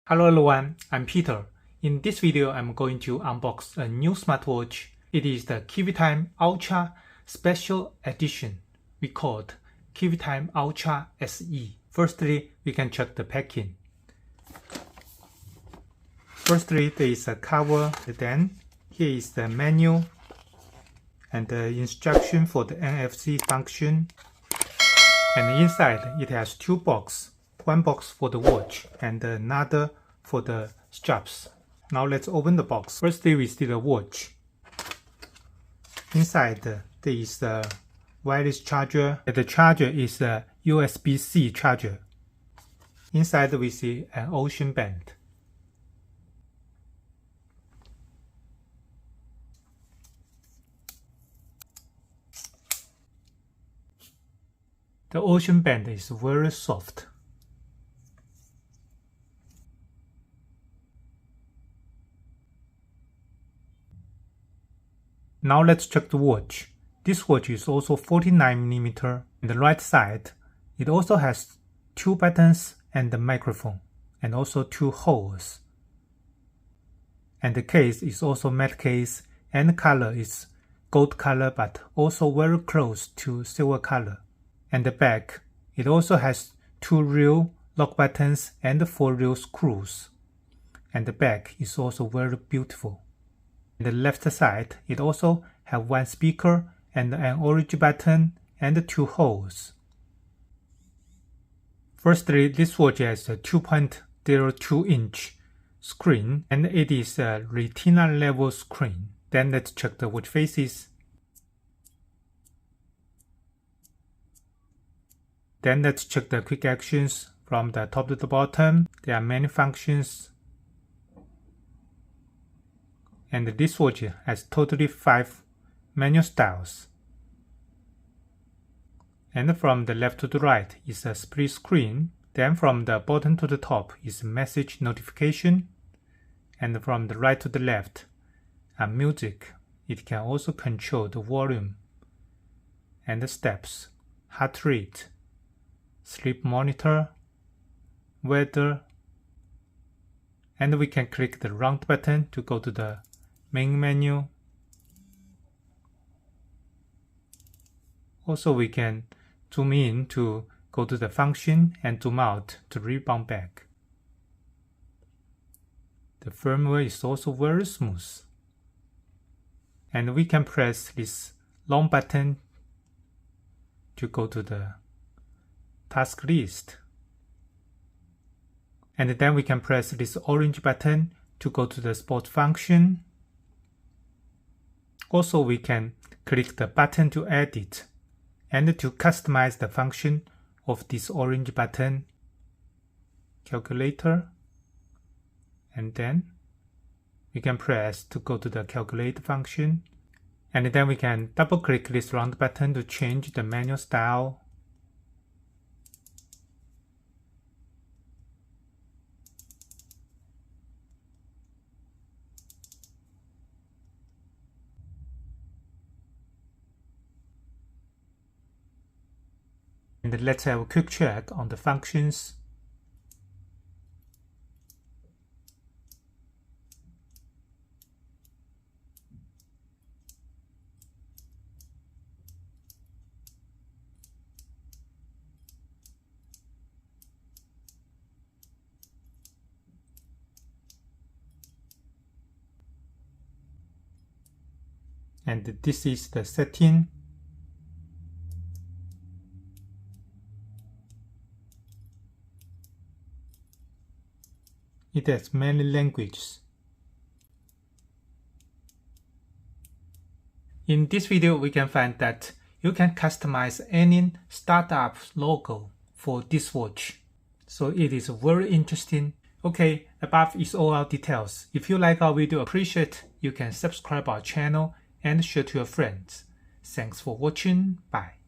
Hello everyone, I'm Peter. In this video, I'm going to unbox a new smartwatch. It is the Kiwitime Ultra Special Edition. We call it Kiwitime Ultra SE. Firstly, we can check the packing. Firstly, there is a cover. Then here is the menu and the instruction for the NFC function. And inside, it has two boxes. One box for the watch and another for the straps. Now let's open the box. Firstly, we see the watch. Inside there is a wireless charger. The charger is a USB-C charger. Inside we see an ocean band. The ocean band is very soft. Now let's check the watch. This watch is also 49mm. On the right side, it also has two buttons and a microphone, and also two holes. And the case is also matte case, and the color is gold color, but also very close to silver color. And the back, it also has two real lock buttons and four real screws. And the back is also very beautiful. On the left side, it also have one speaker and an orange button and two holes. Firstly, this watch has a 2.02-inch screen and it is a retina level screen. Then let's check the watch faces. Then let's check the quick actions from the top to the bottom. There are many functions. And this watch has totally 5 menu styles. And from the left to the right is a split screen. Then from the bottom to the top is message notification. And from the right to the left are music. It can also control the volume and the steps, heart rate, sleep monitor, weather. And we can click the round button to go to the main menu. Also, we can zoom in to go to the function and zoom out to rebound back. The firmware is also very smooth. And we can press this long button to go to the task list. And then we can press this orange button to go to the sport function. Also, we can click the button to edit and to customize the function of this orange button, calculator, and then we can press to go to the calculate function, and then we can double click this round button to change the menu style. And let's have a quick check on the functions. And this is the setting. It has many languages. In this video, we can find that you can customize any startup logo for this watch. So it is very interesting. Okay, above is all our details. If you like our video, appreciate, you can subscribe our channel and share to your friends. Thanks for watching. Bye.